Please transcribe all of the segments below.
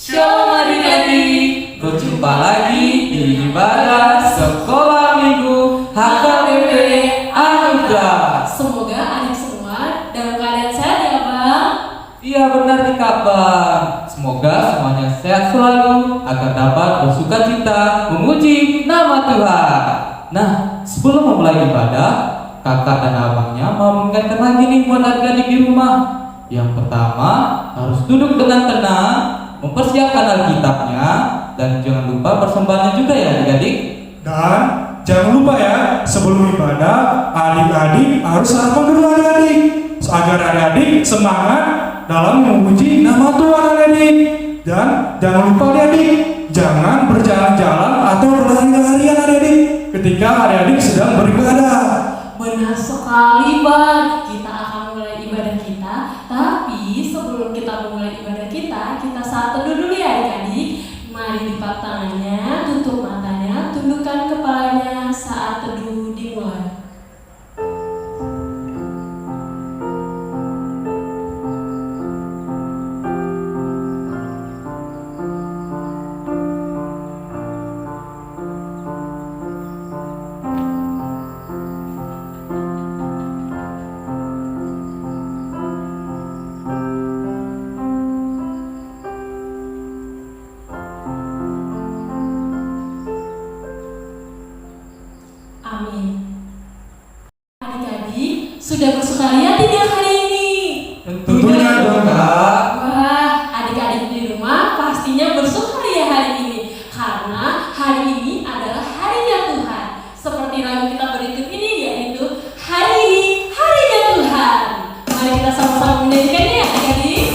Shalom adik-adik, Berjumpa lagi di ibadah sekolah minggu HKBP Anugerah. semoga adik semua dalam keadaan sehat ya Bang. Iya benar nih Kak Bang. Semoga semuanya sehat selalu agar dapat bersukacita memuji nama Tuhan. Nah, sebelum memulai ibadah, kakak dan abangnya mau mengingatkan lagi nih buat adik-adik di rumah. Yang pertama, harus duduk dengan tenang, mempersiapkan Alkitabnya, dan jangan lupa persembahannya juga ya adik-adik. Dan jangan lupa ya, sebelum ibadah, adik-adik harus sarapan dulu adik-adik, agar adik-adik semangat dalam memuji nama Tuhan adik-adik. Dan jangan lupa adik-adik, jangan berjalan-jalan atau berlari-larian adik-adik ketika adik-adik sedang beribadah. Benar sekali Bang, kita akan mulai ibadah kita. Tapi sebelum kita memulai ibadah kita saat teduh dulu ya adik-adik. Mari lipat tangannya, tutup matanya, tundukkan kepalanya saat teduh dimulai. Amin. Adik-adik, sudah bersukaria tidak hari ini? Tentunya dong Kak. Wah, adik-adik di rumah pastinya bersukaria hari ini karena hari ini adalah harinya Tuhan. Seperti lagu kita berikut ini yaitu hari ini harinya Tuhan. Mari kita sama-sama menyanyikannya ya adik-adik.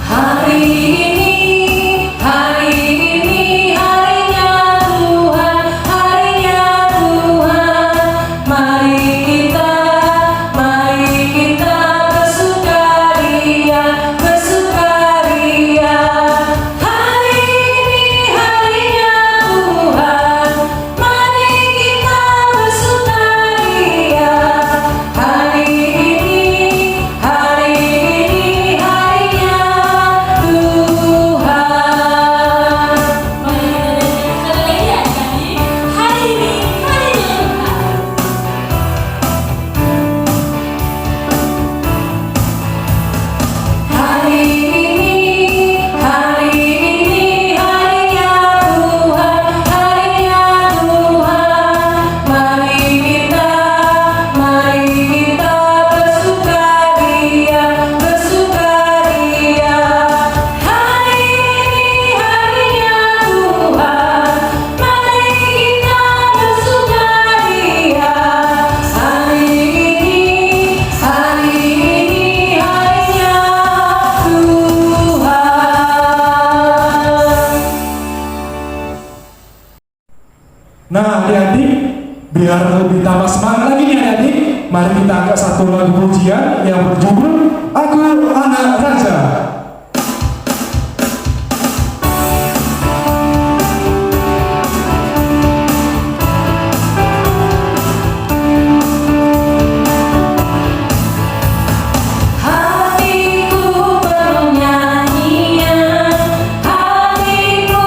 Hari ini harinya Tuhan, mari kita bersukaria. Hari ini harinya Tuhan, mari kita bersukaria. Hari ini harinya Tuhan. Mari kita nyanyikan sekali lagi ya adik-adik. Hari ini harinya Tuhan. Hari ini harinya Tuhan, mari kita bersukaria. Hari ini harinya Tuhan, mari kita bersukaria. Hari ini harinya Tuhan. Nah adik-adik, biar lebih tambah semangat lagi nih adik-adik, mari kita angkat satu lagu pujian yang berjudul Aku Anak Raja. Hatiku bernyanyian, hatiku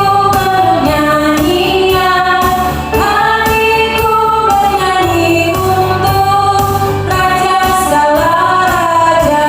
bernyanyi untuk Raja segala raja.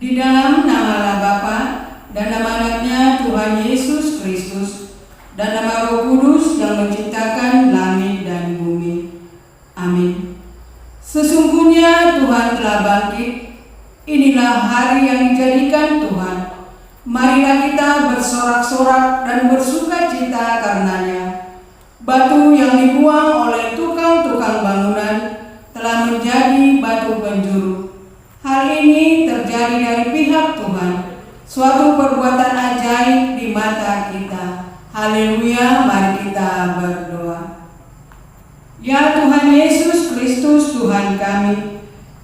Di dalam nama Allah Bapa dan nama anaknya Tuhan Yesus Kristus dan nama Roh Kudus yang menciptakan langit dan bumi. Amin. Sesungguhnya Tuhan telah bangkit. Inilah hari yang dijadikan Tuhan. Marilah kita bersorak-sorak dan bersuka cita karenanya. Batu yang dibuang oleh tukang-tukang bangunan telah menjadi batu penjuru. Hal ini terjadi dari pihak Tuhan, suatu perbuatan ajaib di mata kita. Haleluya, mari kita berdoa. Ya Tuhan Yesus Kristus Tuhan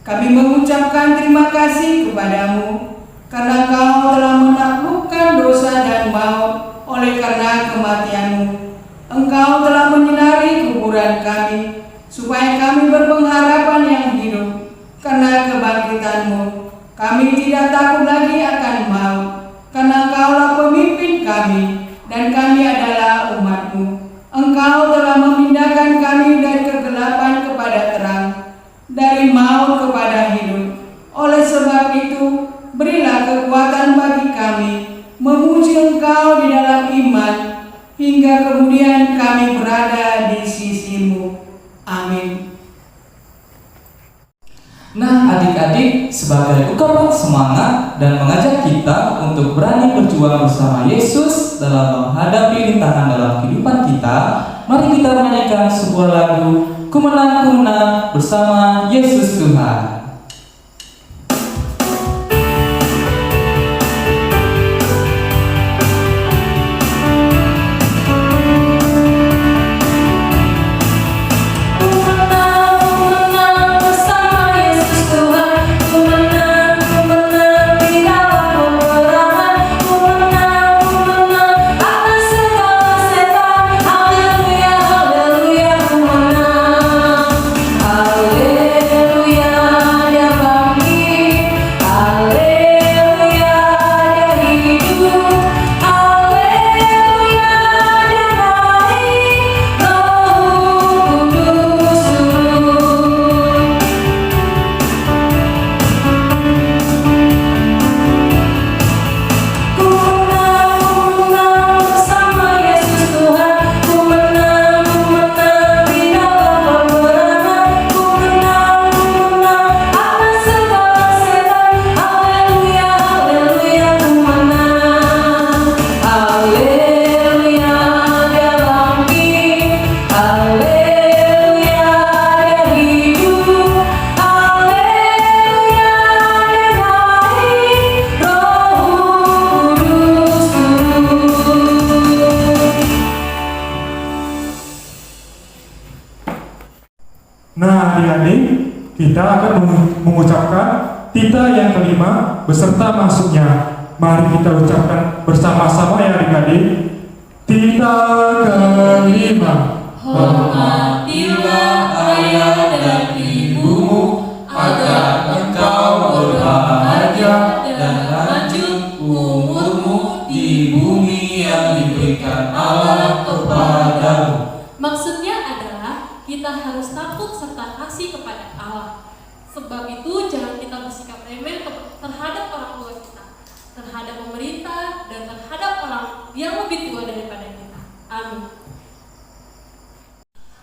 kami mengucapkan terima kasih kepadamu karena Kau telah menaklukkan dosa dan maut oleh karena kematian-Mu. Engkau telah menyinari kuburan kami supaya kami berpengharapan yang hidup. Karena kebangkitan-Mu, kami tidak takut lagi akan maut, karena Engkaulah pemimpin kami, dan kami adalah umat-Mu. Engkau telah memindahkan kami dari kegelapan kepada terang, dari maut kepada hidup. Oleh sebab itu, berilah kekuatan bagi kami, memuji Engkau di dalam iman, hingga kemudian kami berada di sisi-Mu. Amin. Nah, adik-adik, sebagai ungkapan semangat dan mengajak kita untuk berani berjuang bersama Yesus dalam menghadapi rintangan dalam kehidupan kita, mari kita menyanyikan sebuah lagu Ku Menang bersama Yesus Tuhan. Nah, adik-adik, kita akan mengucapkan tita yang kelima beserta masuknya. Mari kita ucapkan bersama-sama ya adik-adik. Tita kelima. Hormatilah ayah dan ibumu agar engkau berbahagia dan lanjut umurmu di bumi yang diberikan Allah kepadamu. Maksudnya adalah kita harus takut serta kasih kepada Allah. Sebab itu jangan kita bersikap remeh terhadap orang tua kita, terhadap pemerintah, dan terhadap orang yang lebih tua daripada kita. Amin.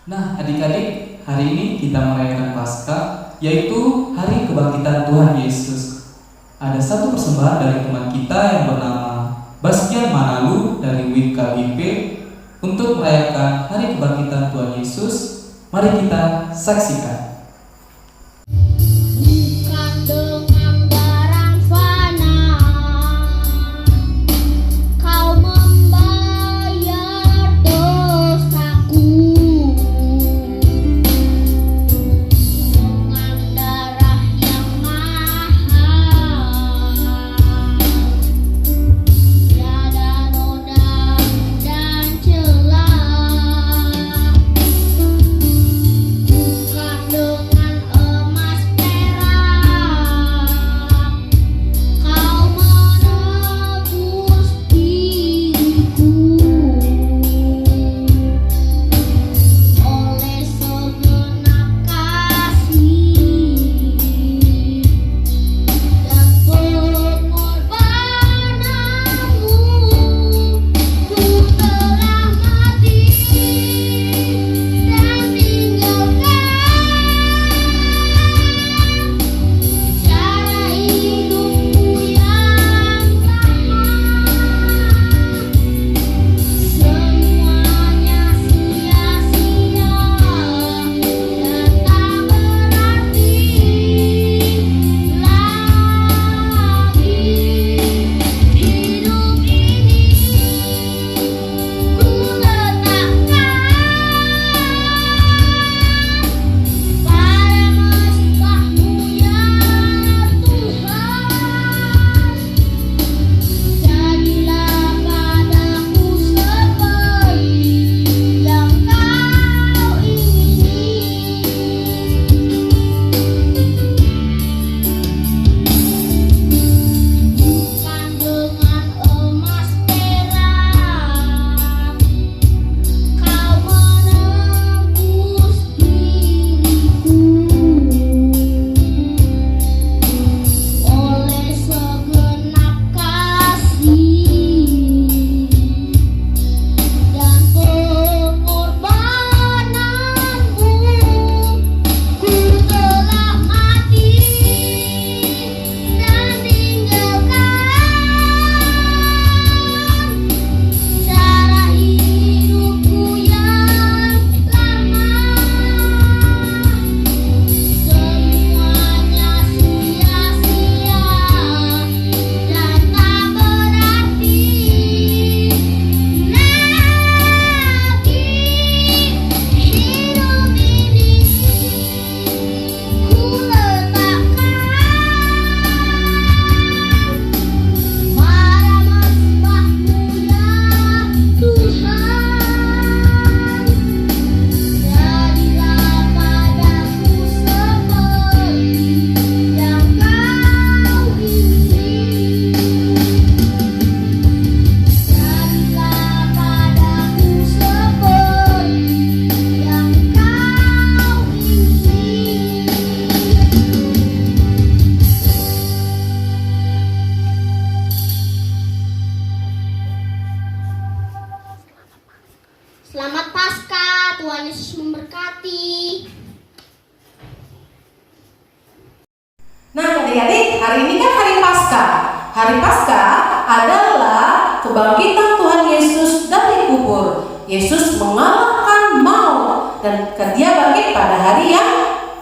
Nah, adik-adik, hari ini kita merayakan Paskah, yaitu Hari Kebangkitan Tuhan Yesus. Ada satu persembahan dari teman kita yang bernama Bastian Manalu dari WKBP untuk merayakan Hari Kebangkitan Tuhan Yesus. Mari kita saksikan. Bukan dengan barang fana kau membayar dosaku, dengan darah yang mahal tiada noda dan celah. Bukan adik-adik, hari ini kan hari Paskah. Hari Paskah adalah kebangkitan Tuhan Yesus dari kubur. Yesus mengalahkan maut dan Dia bangkit pada hari yang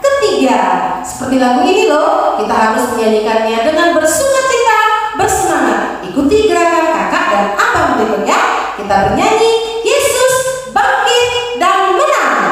ketiga. Seperti lagu ini loh, kita harus menyanyikannya dengan bersukacita, bersemangat. Ikuti gerakan kakak dan abang berikutnya. Kita bernyanyi Yesus bangkit dan menang.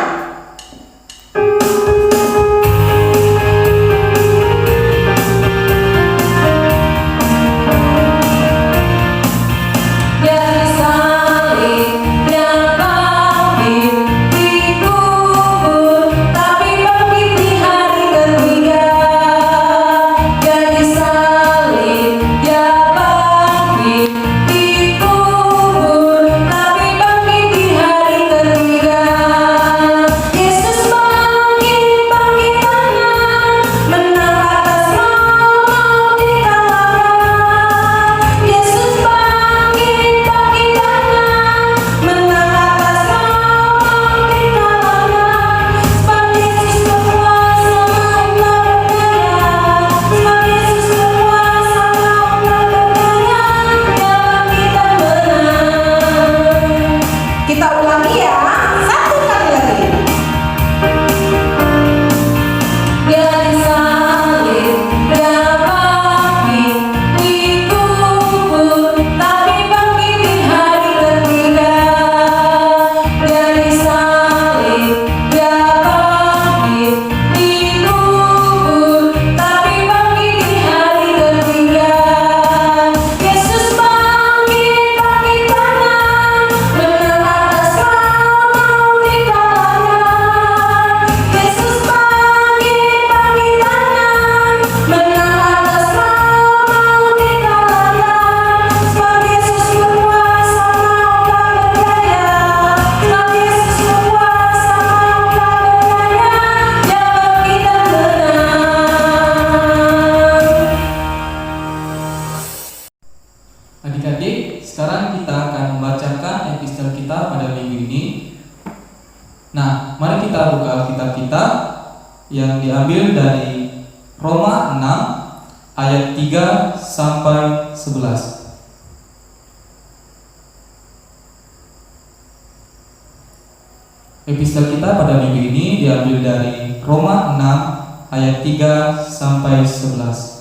Adik-adik, sekarang kita akan membacakan epistel kita pada minggu ini. Nah, mari kita buka Alkitab kita yang diambil dari Roma 6 ayat 3 sampai 11. Epistel kita pada minggu ini diambil dari Roma 6 ayat 3 sampai 11.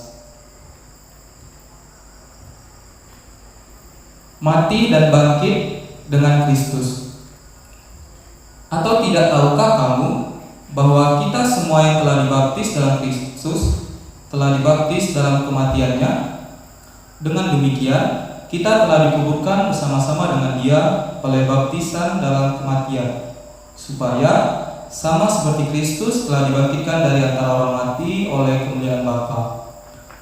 Mati dan bangkit dengan Kristus. Atau tidak tahukah kamu bahwa kita semua yang telah dibaptis dalam Kristus telah dibaptis dalam kematiannya? Dengan demikian, kita telah dikuburkan bersama-sama dengan Dia oleh baptisan dalam kematian, supaya sama seperti Kristus telah dibangkitkan dari antara orang mati oleh kemuliaan Bapa,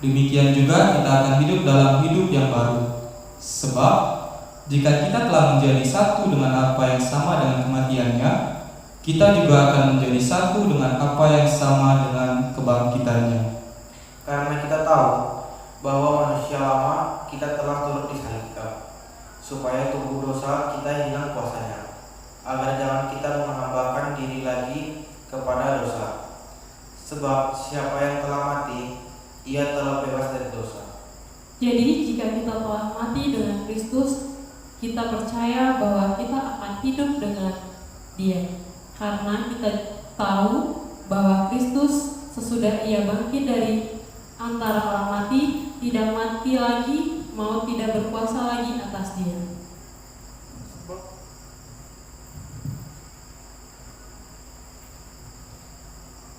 demikian juga kita akan hidup dalam hidup yang baru. Sebab jika kita telah menjadi satu dengan apa yang sama dengan kematiannya, kita juga akan menjadi satu dengan apa yang sama dengan kebangkitannya. Karena kita tahu bahwa manusia lama kita telah turut disalibkan, supaya tubuh dosa kita hilang kuasanya, agar jangan kita menghambakan diri lagi kepada dosa. Sebab siapa yang telah mati, ia telah bebas dari dosa. Jadi jika kita telah mati dengan Kristus, kita percaya bahwa kita akan hidup dengan Dia, karena kita tahu bahwa Kristus sesudah Ia bangkit dari antara orang mati, tidak mati lagi, maut tidak berkuasa lagi atas Dia.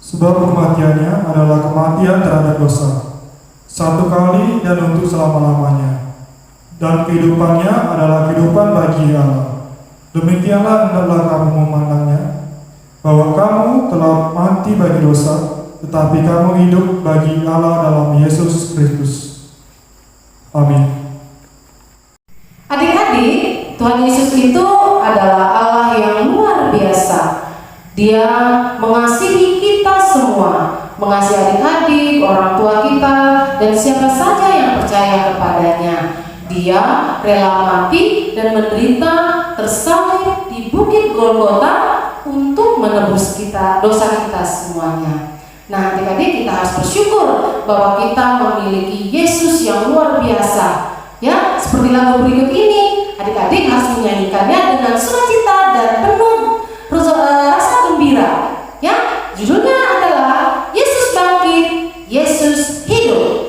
Sebab kematiannya adalah kematian terhadap dosa, satu kali dan untuk selama-lamanya. Dan kehidupannya adalah kehidupan bagi Allah. Demikianlah hendaklah kamu memandangnya, bahwa kamu telah mati bagi dosa, tetapi kamu hidup bagi Allah dalam Yesus Kristus. Amin. Adik-adik, Tuhan Yesus itu adalah Allah yang luar biasa. Dia mengasihi kita semua, mengasihi adik-adik, orang tua kita, dan siapa saja yang percaya kepadanya. Dia rela mati dan menderita tersalib di Bukit Golgota untuk menebus kita, dosa kita semuanya. Nah, adik-adik, kita harus bersyukur bahwa kita memiliki Yesus yang luar biasa. Ya, seperti lagu berikut ini, adik-adik harus menyanyikannya dengan sukacita dan penuh rasa gembira. Ya, judulnya adalah Yesus bangkit, Yesus hidup.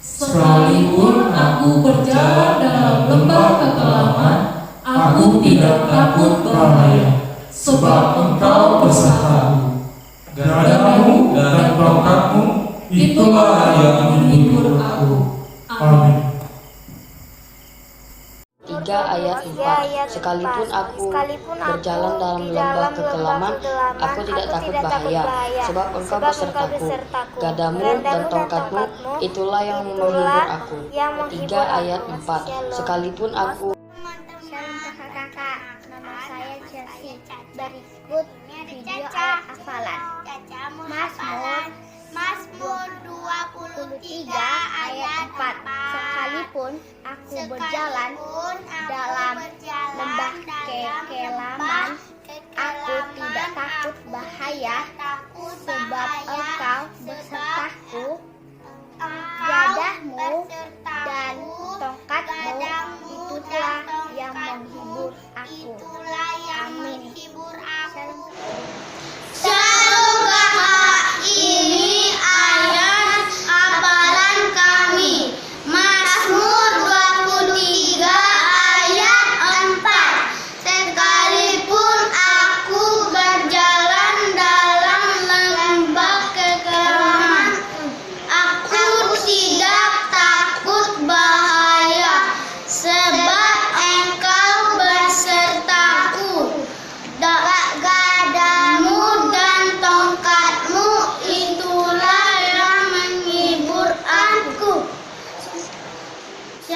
Sekalipun aku berjalan dalam lembah kekelaman, aku tidak takut bahaya, sebab Engkau besertaku. Gadamu dan tongkatmu, itulah yang menghibur aku. Amin. 3 ayat 4. Sekalipun aku berjalan dalam lembah kekelaman, aku tidak takut bahaya, sebab Engkau besertaku. Gadamu dan tongkatmu, itulah yang menghibur aku. 3 ayat 4. Sekalipun aku Shalom kakak, nama saya Chelsea. Berikut video ayat hafalan. Mazmur 23 ayat 4. Sekalipun aku berjalan dalam lembah kekelaman, aku tidak takut bahaya, sebab Engkau besertaku. Gadamu dan tongkatmu, itulah yang menghibur aku. Amin. Shalom kakak, ini ayat hafalan kami. Mazmur 23 ayat 4. Sekalipun aku berjalan dalam lembah kekelaman, aku tidak takut bahaya, sebab Engkau besertaku. Gadamu dan tongkatmu, itulah yang menghibur aku.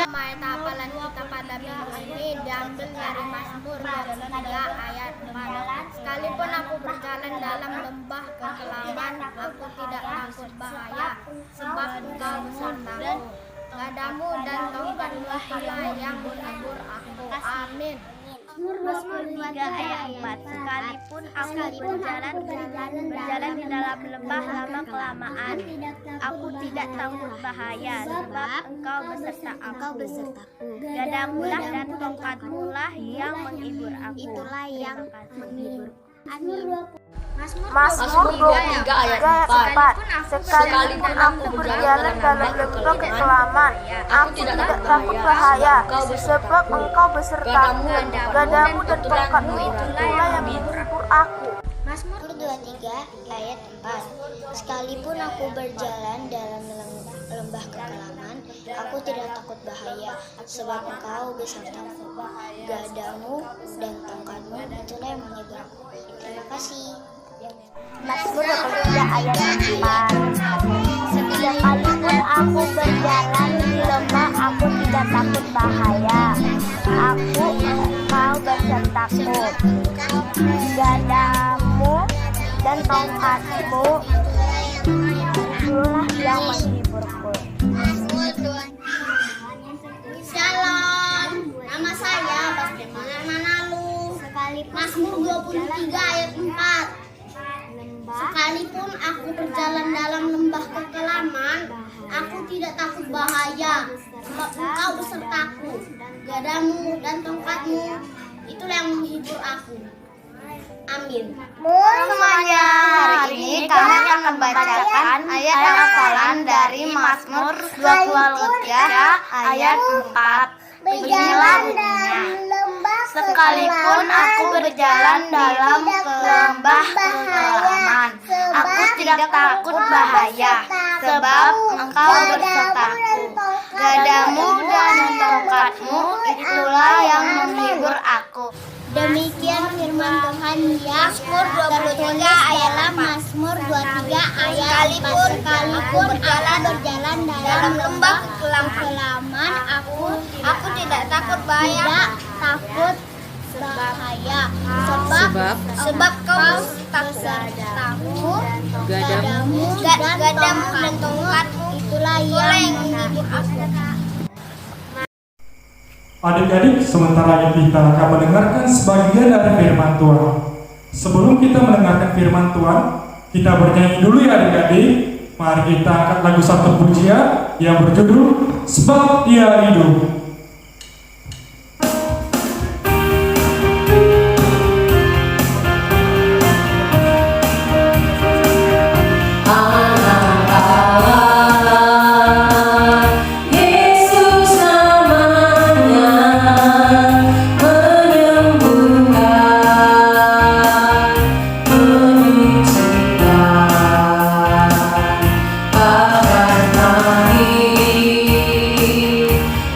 Ayat hafalan kita pada minggu ini diambil dari Mazmur 23 ayat 4. Sekalipun aku berjalan dalam lembah kekelaman, aku tidak takut bahaya, sebab Engkau besertaku. Gadamu dan tongkatmu, itulah yang menghibur aku. Amin. Mazmur 3 ayat 4. Sekalipun aku berjalan di dalam lembah lama kelamaan, aku tidak takut bahaya, sebab Engkau beserta aku. Gadamu lah dan tongkatmu lah yang menghibur aku. Itulah yang menghibur. Amin. Mazmur 23 ayat 4. Sekalipun aku berjalan dalam lembah kekelaman, aku tidak takut bahaya, sebab Engkau besertaku. Gadamu dan tongkatmu itulah yang menghibur aku. Mazmur 23 ayat 4. Sekalipun aku berjalan dalam lembah kekelaman, aku tidak takut bahaya, sebab Engkau besertaku. Gadamu dan tongkatmu itulah yang menghibur aku. Terima kasih. Mazmur 23 ayat 4. Sekalipun aku berjalan di lembah, aku tidak takut bahaya. Engkau besertaku. Gadamu dan tongkatmu itulah yang menghiburku. Shalom, nama saya Basdeman Manalu. Mazmur 23 ayat 4. Sekalipun aku berjalan dalam lembah kekelaman, aku tidak takut bahaya, sebab Engkau besertaku. Gadamu dan tongkatmu itulah yang menghibur aku. Amin. Semuanya, hari ini kami akan membacakan ayat hafalan dari Mazmur 23 ayat 4. Beginilah bunyinya. Sekalipun aku berjalan dalam lembah kekelaman, aku tidak takut bahaya, sebab Engkau besertaku. Gadamu dan tongkatmu itulah yang menghibur aku. Demikian firman Tuhan ya. Mazmur 23 ayat 6. Mazmur 23 ayat 4. Sekalipun aku berjalan dalam lembah kekelaman, aku tidak takut bahaya, sebab Kau besertaku. Gadamu dan tongkatmu itulah yang menghibur aku. Adik-adik, sementara kita akan mendengarkan sebagian dari firman Tuhan. Sebelum kita mendengarkan firman Tuhan, kita bernyanyi dulu ya adik-adik. Mari kita angkat lagu satu pujian yang berjudul Sebab Dia Hidup.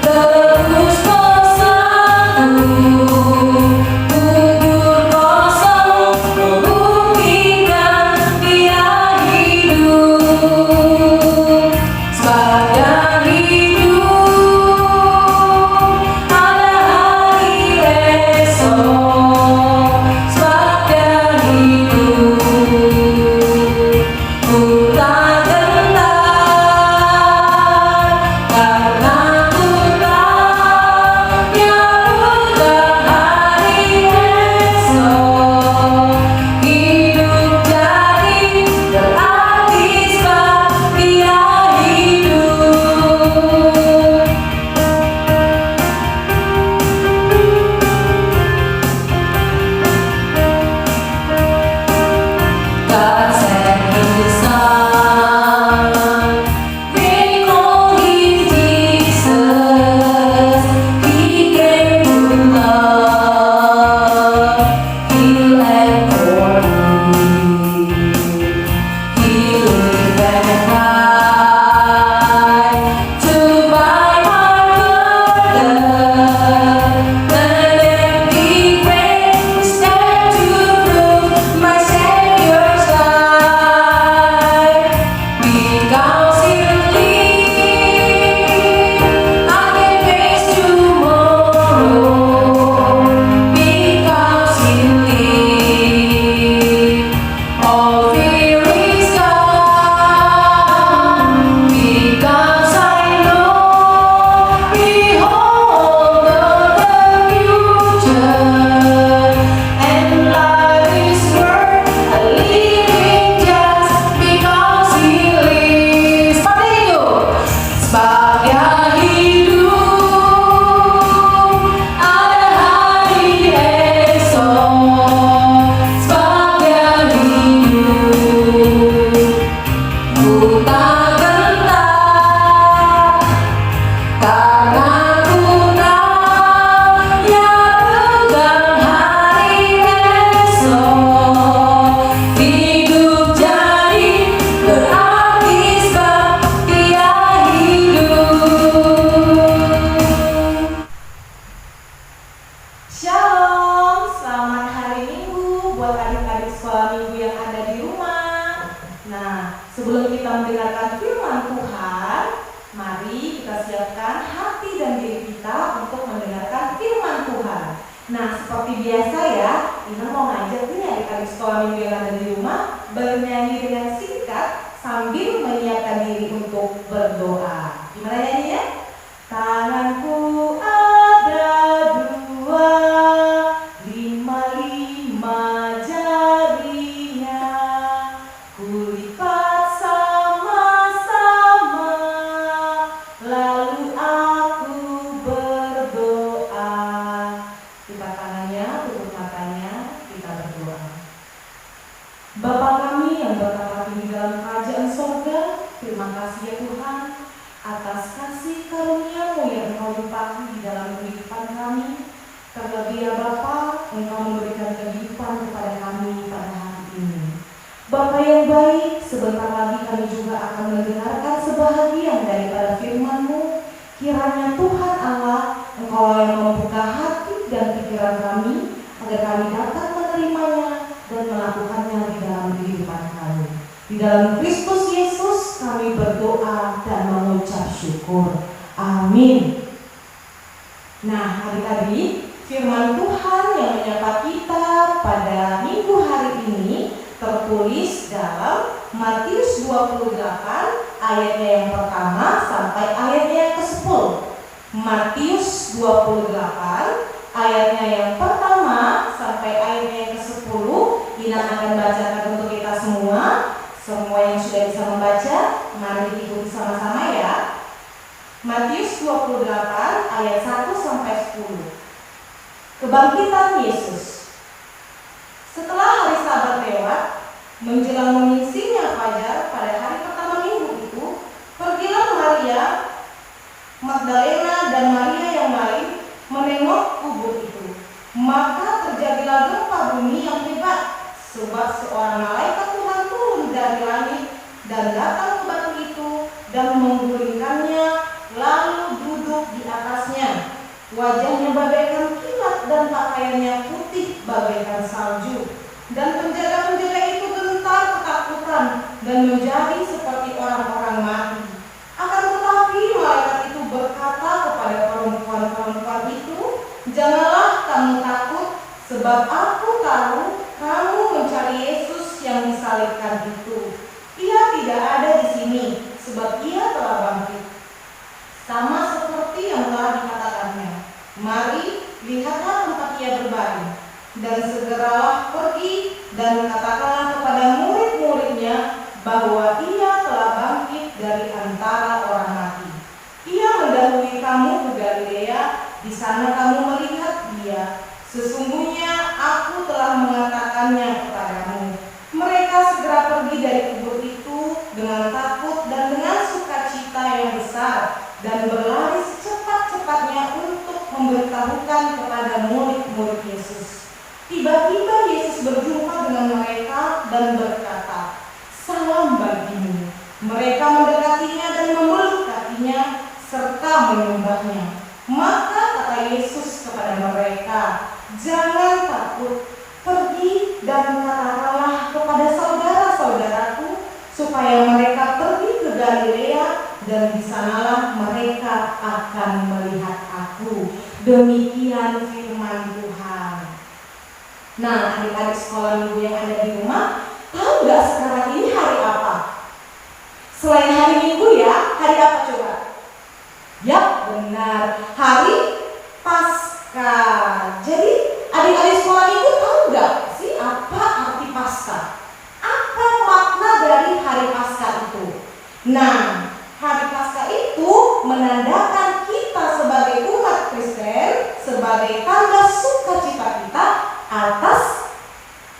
The Sebagai hidup ada hari esok, sebagai hidup ku tak gentar karena ku tahu yang bukan hari esok. Hidup jadi berarti sebab dia hidup. Shalom, selamat hari Minggu buat adik-adik sekolah minggu yang ada di rumah. Nah, sebelum kita mendengarkan firman Tuhan, mari kita siapkan hati dan diri kita untuk mendengarkan firman Tuhan. Nah, seperti biasa ya, Ina mau ngajak nih adik-adik sekolah minggu yang ada di rumah bernyanyi dengan singkat sambil menyiapkan diri untuk berdoa. Gimana nyanyinya? Tanganku ada dua, lima jarinya, kulipat sama-sama, lalu aku berdoa. Lipat tangannya, tutup matanya, kita berdoa. Bapa kami yang bertata di dalam kerajaan sorga, terima kasih ya Tuhan atas kasih karunia-Mu yang Engkau limpahkan di dalam kehidupan kami. Terlebih ya Bapa, Engkau memberikan kehidupan kepada kami pada hari ini. Bapa yang baik, sebentar lagi kami juga akan mendengarkan sebahagian daripada firman-Mu. Kiranya Tuhan Allah, Engkau yang membuka hati dan pikiran kami, agar kami dapat menerimanya dan melakukannya di dalam kehidupan kami. Di dalam Kristus Yesus kami berdoa dan mengucap syukur. Amin. Nah, adik-adik, firman Tuhan yang menyapa kita pada minggu hari ini tertulis dalam Matius 28 ayatnya yang pertama sampai ayatnya yang ke-10. Matius 28 ayatnya yang pertama sampai ayatnya yang ke-10. Ina akan bacakan untuk kita semua. Semua yang sudah bisa membaca, mari diikuti sama-sama ya. Matius 28 ayat 1 sampai 10. Kebangkitan Yesus. Setelah hari Sabat lewat, menjelang menyingsingnya fajar pada hari pertama minggu itu, pergilah Maria Magdalena dan Maria yang lain menengok kubur itu. Maka terjadilah gempa bumi yang hebat, sebab seorang malaikat Tuhan turun dari langit dan datang ke batu itu dan menggulingkannya, lalu duduk di atasnya. Wajahnya bagaikan kilat dan pakaiannya putih bagaikan salju. Dan penjaga-penjaga itu gentar ketakutan dan menjadi seperti orang-orang mati. Akan tetapi malaikat itu berkata kepada perempuan-perempuan itu, "Janganlah kamu takut, sebab aku tahu kamu mencari Yesus yang disalibkan itu. Ia tidak ada di sini, sebab ia telah bangkit, sama seperti yang telah dikatakannya. Mari, lihatlah tempat ia berbaring, dan segeralah pergi dan katakanlah kepada murid-muridnya bahwa ia telah bangkit dari antara orang mati. Ia mendahului kamu ke Galilea, di sana kamu melihat dia. Sesungguhnya aku telah mengatakannya kepadamu." Mereka segera pergi dari kubur itu dengan takut dan dengan sukacita yang besar, dan berlari secepat-cepatnya untuk memberitahukan kepada murid-murid Yesus. Tiba-tiba Yesus berjumpa dengan mereka dan berkata, "Salam bagimu." Mereka mendekatinya dan memeluk kakinya serta menyembahnya. Maka kata Yesus kepada mereka, "Jangan takut, pergi dan katakanlah kepada saudara-saudaraku supaya mereka pergi ke Galilea, dan di sanalah mereka akan melihat aku." Demikian firman Tuhan. Nah, adik-adik sekolah minggu yang ada di rumah, tahu nggak sekarang ini hari apa? Selain hari Minggu ya, hari apa coba? Ya, benar, hari Paskah. Jadi adik-adik sekolah minggu tahu nggak sih apa arti Paskah? Apa makna dari hari Paskah itu? Nah, hari Paskah itu menandakan kita sebagai umat Kristen sebagai tanda sukacita kita atas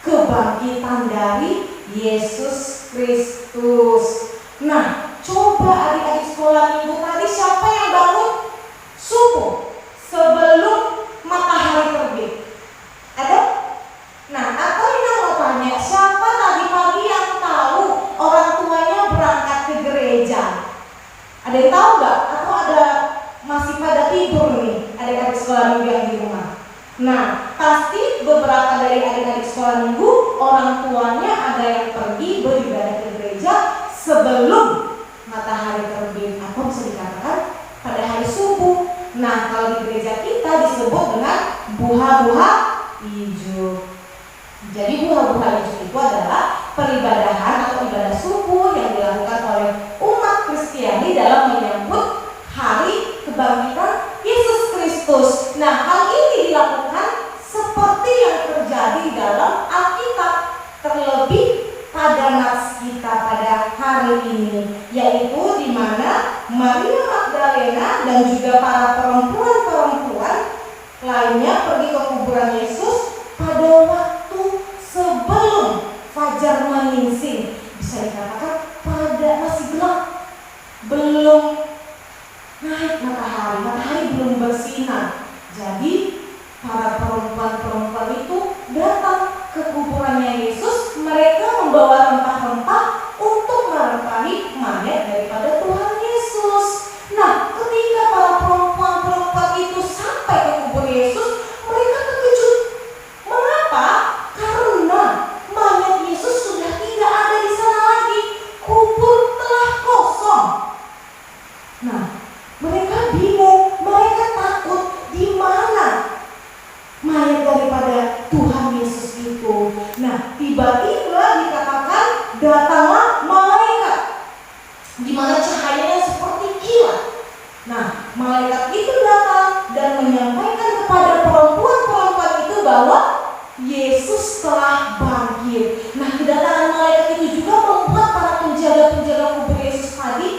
kebangkitan dari Yesus Kristus. Nah, coba adik-adik sekolah minggu tadi siapa yang bangun subuh sebelum matahari terbit? Ada? Nah, atau yang mau tanya, siapa tadi pagi yang tahu orang tuanya berangkat ke gereja? Ada yang tahu nggak? Atau ada masih pada tidur nih adik-adik sekolah minggu yang di rumah? Nah, pasti beberapa dari adik-adik sekolah minggu orang tuanya ada yang pergi beribadah ke gereja sebelum matahari terbit, atau bisa dikatakan pada hari subuh. Nah, kalau di gereja kita disebut dengan buha-buha hijau. Jadi buha-buha hijau itu adalah peribadahan atau ibadah subuh yang dilakukan oleh umat Kristiani dalam menyambut hari kebangkitan Yesus Kristus. Nah, hal ini dilakukan seperti yang terjadi dalam Alkitab, terlebih pada nats kita pada hari ini, yaitu di mana Maria Magdalena dan juga para perempuan-perempuan lainnya pergi ke kuburan Yesus pada waktu sebelum fajar menyingsing. Bisa dikatakan pada masih gelap, belum naik matahari belum bersinar. Jadi para perempuan-perempuan itu datang ke kuburannya Yesus. Mereka membawa rempah-rempah untuk merempahi mayat daripada Tuhan Yesus. Nah, ketika para perempuan-perempuan itu sampai ke kubur Yesus, mereka terkejut. Mengapa? Karena mayat Yesus sudah tidak ada di sana lagi. Kubur telah kosong. Nah, mereka bingung, mereka takut, di mana mayat daripada Tuhan Yesus itu. Nah, tiba-tiba dikatakan datanglah malaikat, di mana cahayanya seperti kilat. Nah, malaikat itu datang dan menyampaikan kepada perempuan-perempuan itu bahwa Yesus telah bangkit. Nah, kedatangan malaikat itu juga membuat para penjaga-penjaga kubur Yesus tadi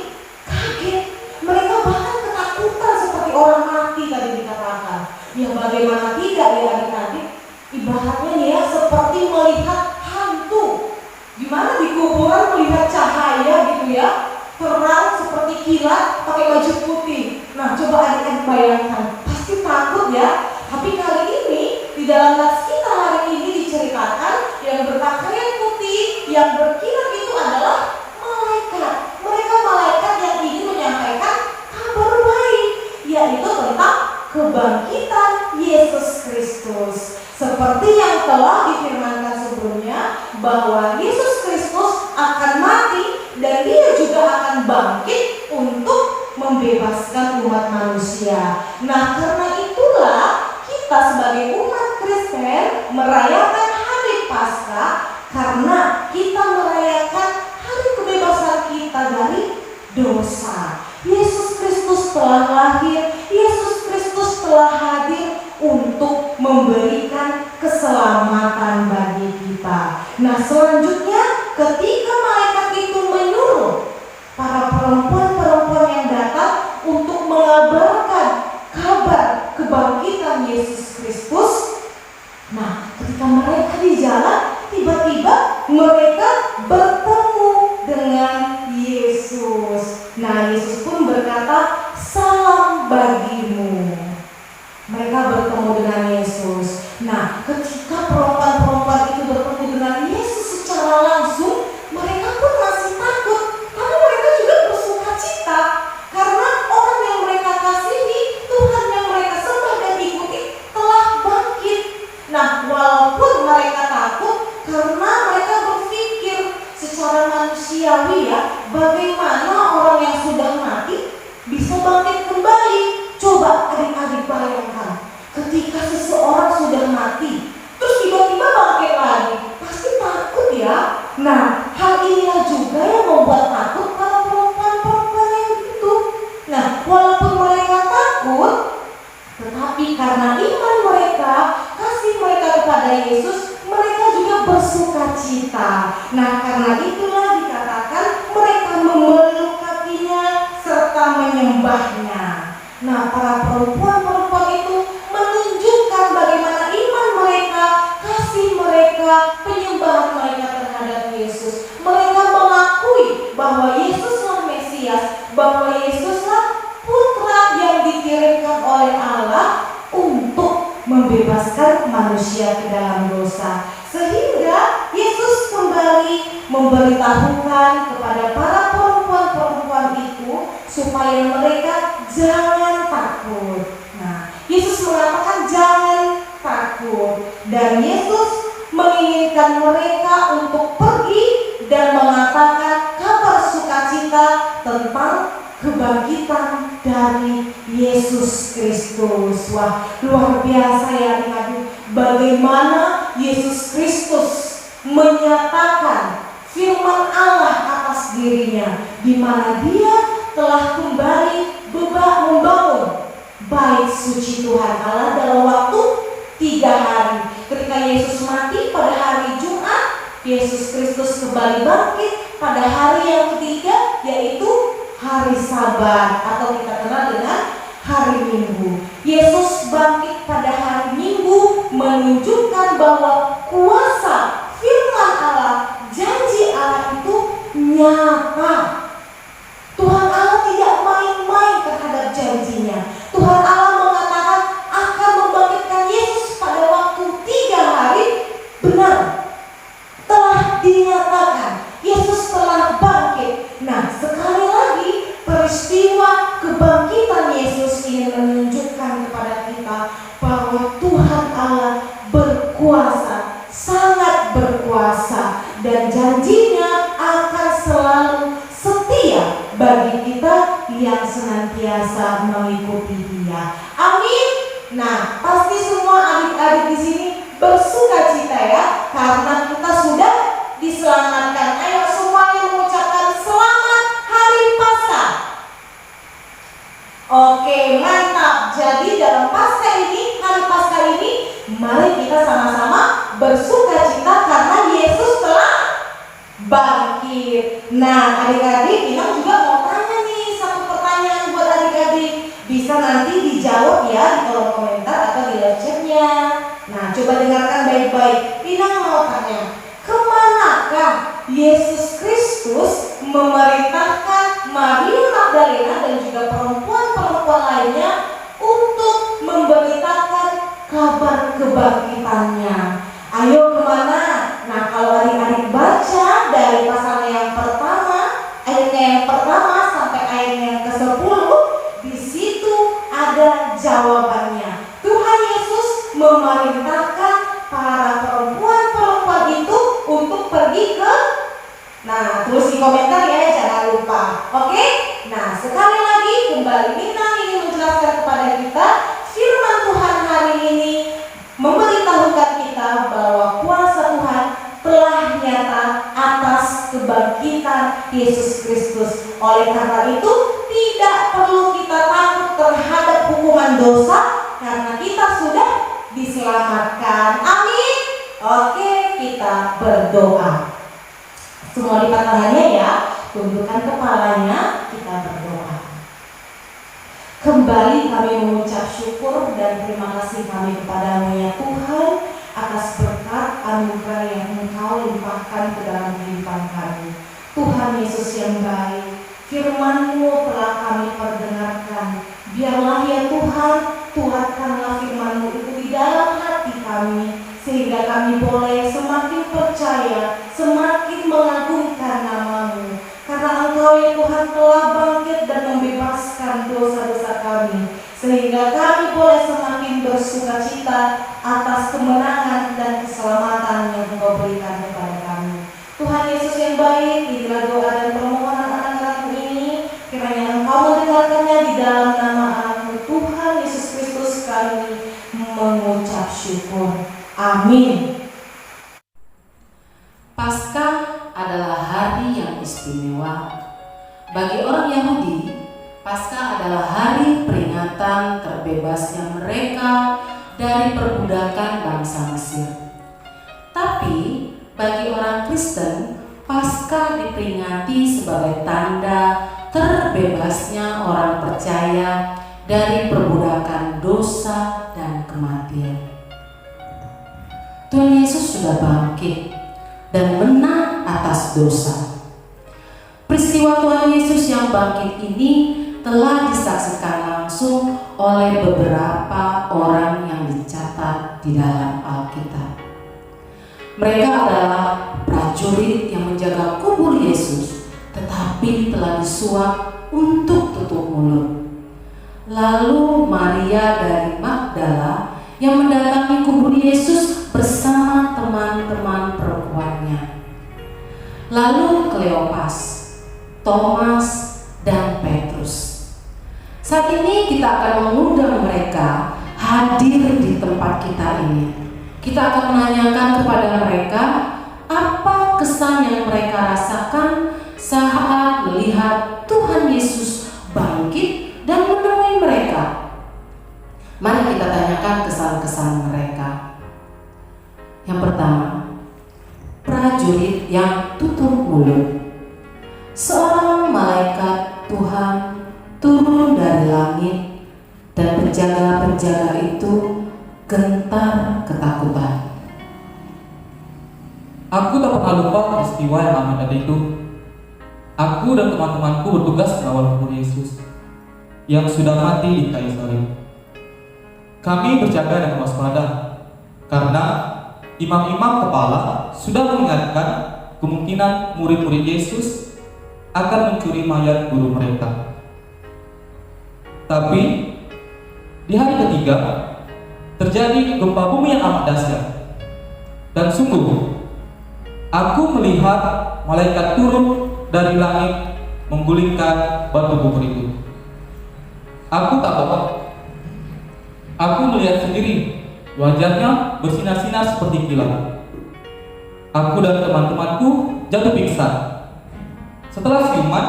kaget. Mereka bahkan ketakutan seperti orang mati tadi dikatakan. Ya, bagaimana tidak ya adik-adik? Ibaratnya ya seperti melihat hantu. Gimana di kuburan melihat cahaya gitu ya, terang seperti kilat pakai baju putih. Nah, coba adik-adik bayangkan, pasti takut ya. Tapi kali ini di dalam nats kita hari ini diceritakan yang berpakaian putih, yang berkilat itu adalah malaikat. Mereka malaikat yang ingin menyampaikan kabar baik, yaitu tentang kebangkitan Yesus Kristus. Seperti yang telah difirmankan sebelumnya bahwa Yesus Kristus akan mati dan Dia juga akan bangkit untuk membebaskan umat manusia. Nah, karena itulah kita sebagai umat Kristen merayakan hari Paskah, karena kita merayakan hari kebebasan kita dari dosa. Yesus Kristus telah lahir, Yesus Kristus telah hadir untuk memberikan keselamatan bagi kita. Nah, selanjutnya ketika malaikat itu menyuruh para perempuan-perempuan yang datang untuk mengabarkan kabar kebangkitan Yesus Kristus, nah, ketika mereka di jalan, tiba-tiba mereka bertemu dengan Yesus. Nah, Yesus pun berkata, "Salam bagimu." Mereka bertemu dengan Yesus. Nah, ketika perempuan-perempuan itu bertemu dengan Yesus secara langsung, mereka pun masih takut, tapi mereka juga bersuka cita karena orang yang mereka kasihi, Tuhan yang mereka sembah dan ikuti telah bangkit. Nah, walaupun mereka takut karena mereka berpikir secara manusiawi ya, bagaimana orang yang sudah mati bisa bangkit kembali. Coba adik-adik bayangkan, ketika seseorang sudah mati terus tiba-tiba bangkit lagi, pasti takut ya. Nah, hal inilah juga yang membuat takut para perempuan-perempuan yang itu. Nah, walaupun mereka takut, tetapi karena iman mereka, kasih mereka kepada Yesus, mereka juga bersuka cita. Nah, karena itulah dikatakan mereka memeluk kakinya serta menyembah jubahnya. Nah, para perempuan-perempuan itu menunjukkan bagaimana iman mereka, kasih mereka, penyembahan mereka terhadap Yesus. Mereka mengakui bahwa Yesuslah Mesias, bahwa Yesuslah Putra yang dikirimkan oleh Allah untuk membebaskan manusia ke dalam dosa. Sehingga Yesus kembali memberitahukan kepada para perempuan-perempuan itu supaya mereka jangan takut. Nah, Yesus mengatakan jangan takut, dan Yesus menginginkan mereka untuk pergi dan mengatakan kabar sukacita tentang kebangkitan dari Yesus Kristus. Wah, luar biasa ya adik-adik, bagaimana Yesus Kristus menyatakan firman Allah atas dirinya, di mana Dia telah kembali membangun bait suci Tuhan Allah dalam waktu 3 hari. Ketika Yesus mati pada hari Jumat, Yesus Kristus kembali bangkit pada hari yang ketiga, yaitu hari Sabat atau kita kenal dengan hari Minggu. Yesus bangkit pada hari Minggu menunjukkan bahwa kuasa firman Allah, janji Allah itu nyata. Tuhan Allah tidak main-main terhadap janjinya. Tuhan Allah mengatakan akan membangkitkan Yesus pada waktu 3 hari. Benar, telah dinyatakan Yesus telah bangkit. Nah, sekali lagi peristiwa kebangkitan Yesus ini menunjukkan kepada kita bahwa Tuhan Allah berkuasa, sangat berkuasa, dan janjinya akan selalu setia bagi kita yang senantiasa mengikuti Dia. Amin. Nah, pasti semua adik-adik di sini bersuka cita ya, karena kita sudah diselamatkan. Ayo semuanya mengucapkan selamat Hari Paskah. Oke, mantap. Jadi dalam Paskah ini, Hari Paskah ini, mari kita sama-sama bersuka cita karena Yesus telah bangkit. Nah, adik-adik, Inang juga mau tanya nih satu pertanyaan buat adik-adik. Bisa nanti dijawab ya di kolom komentar atau di live chatnya. Nah, coba dengarkan baik-baik. Inang mau tanya, kemanakah Yesus Kristus memerintahkan Maria Magdalena dan juga perempuan-perempuan lainnya untuk memberitakan kabar kebangkitannya? Ayo kemana? Nah, kalau adik-adik baca dari pasal yang pertama, ayatnya yang pertama sampai ayatnya yang ke-10, di situ ada jawabannya. Tuhan Yesus memerintahkan para perempuan-perempuan itu untuk pergi ke, nah tulis di komentar ya, jangan lupa. Oke? Nah, sekali lagi kembali Nina ingin menjelaskan kepada kita firman Tuhan hari ini memberitahukan kita bahwa kuasa Tuhan telah nyata atas kebangkitan Yesus Kristus. Oleh karena itu tidak perlu kita takut terhadap hukuman dosa karena kita sudah diselamatkan. Amin. Oke, kita berdoa. Semua lipat tangannya ya, tundukkan kepalanya, kita berdoa. Kembali kami mengucap syukur dan terima kasih kami kepadamu ya Tuhan atas berkat anugerah yang Engkau limpahkan ke dalam kehidupan kami. Tuhan Yesus yang baik, firman-Mu telah kami perdengarkan. Biarlah ya Tuhan, tuatkanlah firman-Mu itu di dalam hati kami, sehingga kami boleh semakin percaya, semakin mengagungkan nama-Mu. Karena Engkau ya Tuhan telah bangkit dan membebaskan dosa-dosa kami, sehingga kami boleh semakin bersuka cita atas kemenangan dan keselamatan yang Engkau berikan kepada kami. Tuhan Yesus yang baik, inilah doa dan permohonan anak-anak ini, kiranya Engkau mendengarkannya di dalam nama Anakmu Tuhan Yesus Kristus kami mengucap syukur. Amin. Paskah adalah hari yang istimewa. Bagi orang Yahudi, Paskah adalah hari peringatan terbebasnya mereka dari perbudakan bangsa Mesir. Tapi bagi orang Kristen, Paskah diperingati sebagai tanda terbebasnya orang percaya dari perbudakan dosa dan kematian. Tuhan Yesus sudah bangkit dan menang atas dosa. Peristiwa Tuhan Yesus yang bangkit ini telah disaksikan langsung oleh beberapa orang yang dicatat di dalam Alkitab. Mereka adalah prajurit yang menjaga kubur Yesus, tetapi telah disuap untuk tutup mulut. Lalu Maria dari Magdala yang mendatangi kubur Yesus bersama teman-teman perempuannya. Lalu Kleopas, Thomas, dan Petrus. Saat ini kita akan mengundang mereka hadir di tempat kita ini. Kita akan menanyakan kepada mereka apa kesan yang mereka rasakan saat melihat Tuhan Yesus bangkit dan menemui mereka. Mari kita tanyakan kesan-kesan mereka. Yang pertama, prajurit yang tutup mulut. Seorang malaikat Tuhan turun dari langit dan penjaga-penjaga itu gentar ketakutan. Aku tak pernah lupa peristiwa yang amat tadi itu. Aku dan teman-temanku bertugas mengawal kubur Yesus yang sudah mati di kayu salib. Kami berjaga dan waspada karena imam-imam kepala sudah mengingatkan kemungkinan murid-murid Yesus akan mencuri mayat guru mereka. Tapi di hari ketiga terjadi gempa bumi yang amat dahsyat. Dan sungguh aku melihat malaikat turun dari langit menggulingkan batu kubur itu. Aku tak bohong. Aku melihat sendiri wajahnya bersinar-sinar seperti kilat. Aku dan teman-temanku jatuh pingsan. Setelah siuman,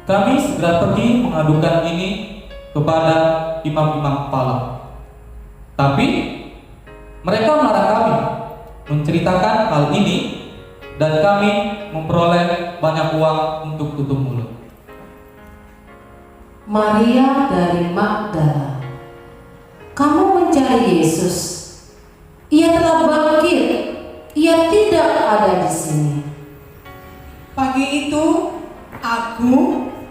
kami segera pergi mengadukan ini kepada imam-imam kepala. Tapi mereka melarang kami menceritakan hal ini dan kami memperoleh banyak uang untuk tutup mulut. Maria dari Magdala, kamu mencari Yesus. Ia telah bangkit. Ia tidak ada di sini. Pagi itu, aku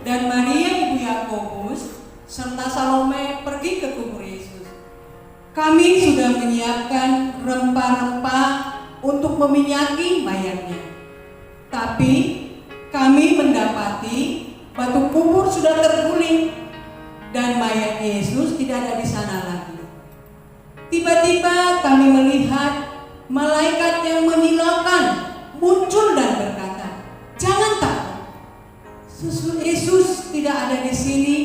dan Maria ibu Yakobus serta Salome pergi ke kubur Yesus. Kami sudah menyiapkan rempah-rempah untuk meminyaki mayatnya. Tapi kami mendapati batu kubur sudah terguling dan mayat Yesus tidak ada di sana lagi. Tiba-tiba kami melihat malaikat yang menyilaukan muncul dan berkata, "Jangan takut. Yesus tidak ada di sini,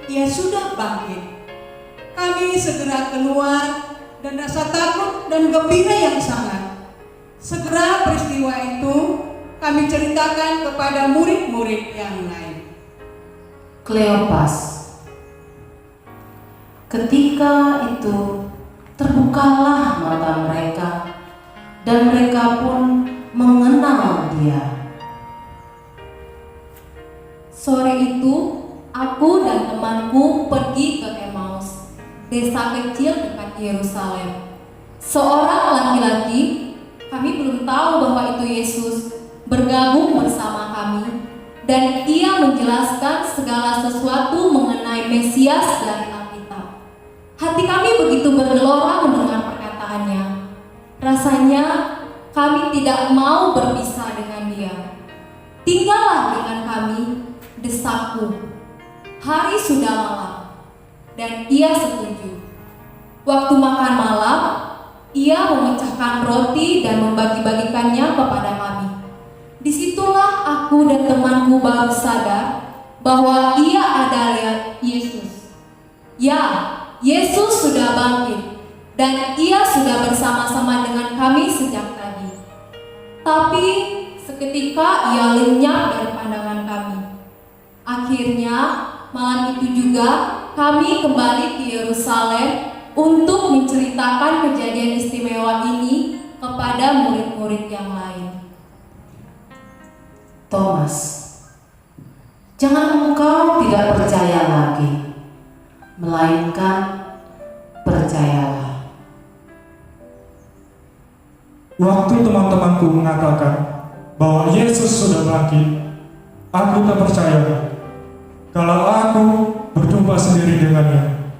ia sudah bangkit." Kami segera keluar dan rasa takut dan gembira yang sangat. Segera peristiwa itu kami ceritakan kepada murid-murid yang lain. Kleopas, ketika itu terbukalah mata mereka dan mereka pun mengenal dia. Sore itu, aku dan temanku pergi ke Emmaus, desa kecil dekat Yerusalem. Seorang laki-laki, kami belum tahu bahwa itu Yesus, bergabung bersama kami, dan ia menjelaskan segala sesuatu mengenai Mesias dari Alkitab. Hati kami begitu bergelora mendengar perkataannya. Rasanya kami tidak mau berpisah dengan dia. "Tinggallah dengan kami," desakku. Hari sudah malam, dan ia setuju. Waktu makan malam, ia memecahkan roti dan membagi-bagikannya kepada kami. Disitulah aku dan temanku baru sadar bahwa ia adalah Yesus. Ya, Yesus sudah bangkit dan ia sudah bersama-sama dengan kami sejak tadi. Tapi seketika ia lenyap dari pandangan kami. Akhirnya malam itu juga kami kembali ke Yerusalem untuk menceritakan kejadian istimewa ini kepada murid-murid yang lain. Thomas, Jangan engkau tidak percaya lagi, melainkan percayalah. Waktu teman-temanku mengatakan bahwa Yesus sudah bangkit, aku tak percaya. Kalau aku berjumpa sendiri dengannya,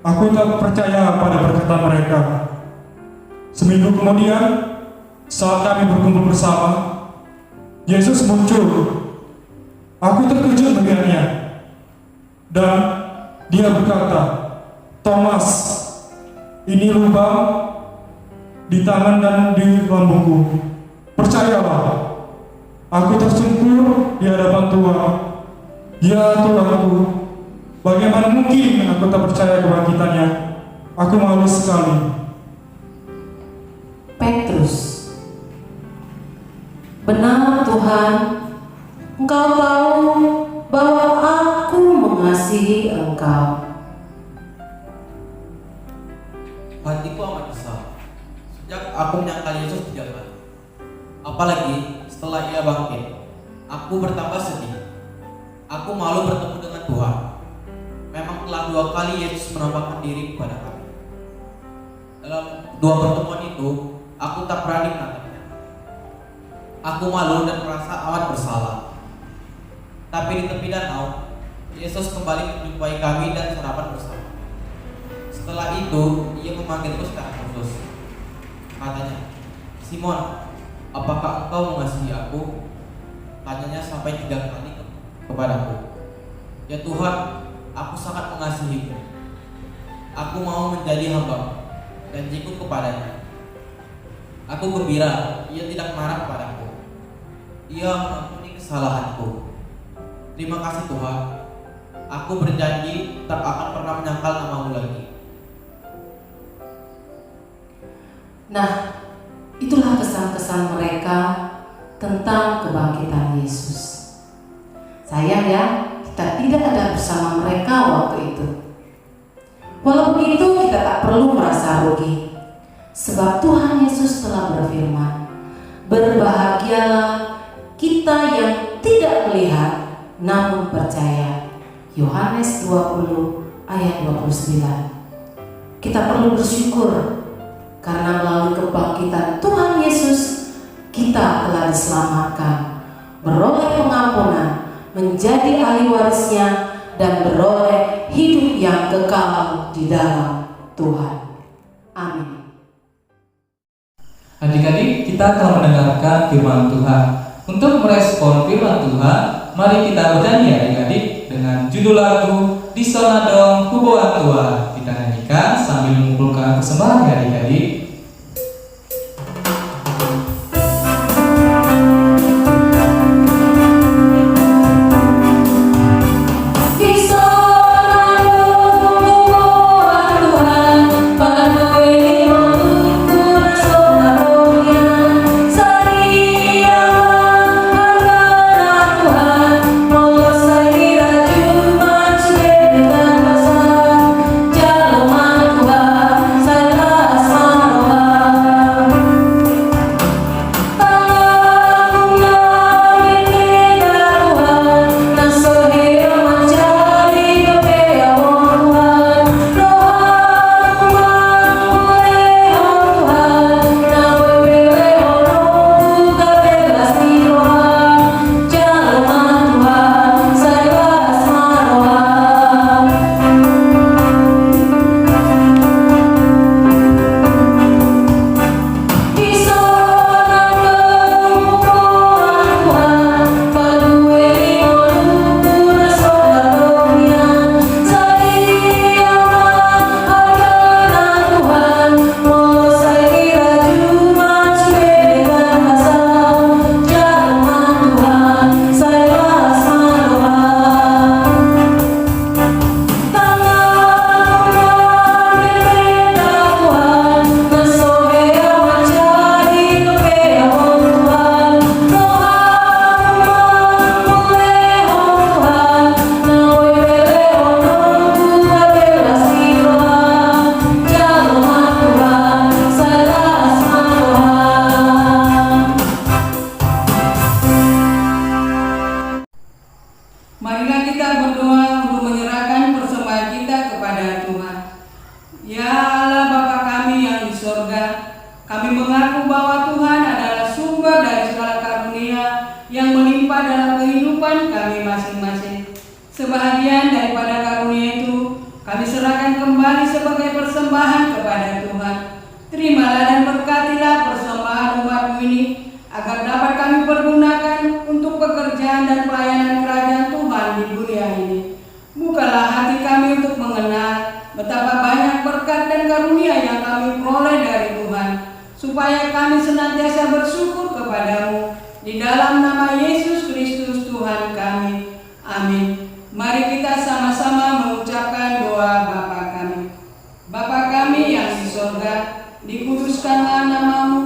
aku tak percaya pada perkataan mereka. Seminggu kemudian, saat kami berkumpul bersama, Yesus muncul. Aku terkejut melihatnya, dan dia berkata, "Thomas, ini lubang di tangan dan di lambungku. Percayalah." Aku tersungkur di hadapan Tuhan. "Ya Tuhanku, bagaimana mungkin aku tak percaya kebangkitannya? Aku malu sekali." Petrus, benar Tuhan, Engkau tahu bahwa aku mengasihi Engkau. Hatiku amat besar sejak aku menyangkal Yesus 3 kali. Apalagi setelah ia bangkit, aku bertambah sedih. Aku malu bertemu dengan Tuhan. Memang telah 2 kali Yesus menampakkan diri kepada kami. Dalam 2 pertemuan itu, aku tak berani menatapnya. Aku malu dan merasa amat bersalah. Tapi di tepi danau, Yesus kembali menjumpai kami dan sarapan bersama. Setelah itu, ia memanggilku secara khusus. Katanya, "Simon, apakah engkau mengasihi aku?" Tanyanya sampai 3 kali kepadaku. "Ya Tuhan, aku sangat mengasihimu. Aku mau menjadi hamba dan ikut kepadanya." Aku gembira, ia tidak marah padaku. Ia mengampuni kesalahanku. Terima kasih Tuhan. Aku berjanji tak akan pernah menyangkal namamu lagi. Nah, itulah kesan-kesan mereka tentang kebangkitan Yesus. Sayang ya, kita tidak ada bersama mereka waktu itu. Walaupun itu, kita tak perlu merasa rugi, sebab Tuhan Yesus telah berfirman, "Berbahagialah kita yang tidak melihat namun percaya." Yohanes 20 ayat 29. Kita perlu bersyukur karena melalui kebangkitan Tuhan Yesus kita telah diselamatkan, beroleh pengampunan, menjadi ahli warisnya, dan beroleh hidup yang kekal di dalam Tuhan. Amin. Adik-adik, kita telah mendengarkan firman Tuhan. Untuk merespon firman Tuhan, mari kita bernyanyi adik-adik dengan judul lagu "Di Sana Dong Ku Bawa Tuhan". Kita nyanyikan sambil mengumpulkan persembahan ya adik-adik. Jalur Tuhan, saya kepada Tuhan. Ya Allah Bapa kami yang di sorga, kami mengaku bahwa Tuhan adalah sumber dari segala karunia yang melimpah dalam kehidupan kami masing-masing. Sebahagian daripada karunia itu kami serahkan kembali sebagai persembahan kepada Tuhan. Terimalah dan berkatilah persembahan umat-Mu ini agar dapat kami pergunakan untuk pekerjaan dan pelayanan kerajaan Tuhan di dunia ini. Bukalah hati kami untuk mengenal betapa banyak berkat dan karunia yang kami peroleh dari Tuhan, supaya kami senantiasa bersyukur kepadamu. Di dalam nama Yesus Kristus Tuhan kami. Amin. Mari kita sama-sama mengucapkan doa Bapa kami. Bapa kami yang di sorga, dikuduskanlah nama-Mu,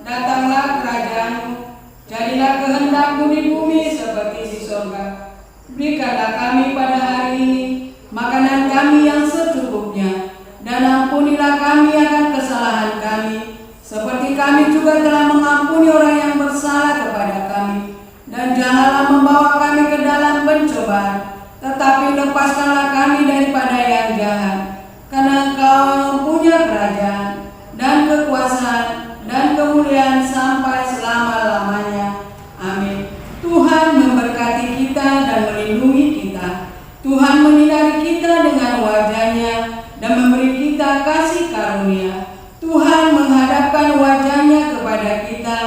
datanglah kerajaan-Mu, jadilah kehendak-Mu di bumi seperti di sorga. Berikanlah kami pada hari ini makanan kami yang secukupnya, dan ampunilah kami akan kesalahan kami, seperti kami juga telah mengampuni orang yang bersalah kepada kami. Dan janganlah membawa kami ke dalam pencobaan, tetapi lepaskanlah kami daripada yang jahat. Karena Engkau yang punya kerajaan dan kekuasaan dan kemuliaan sampai selama-lamanya. Amin. Tuhan memberkati kita dan melindungi kita. Tuhan menyinari kita dengan wajah-Nya dan memberi kita kasih karunia. Tuhan menghadapkan wajah-Nya kepada kita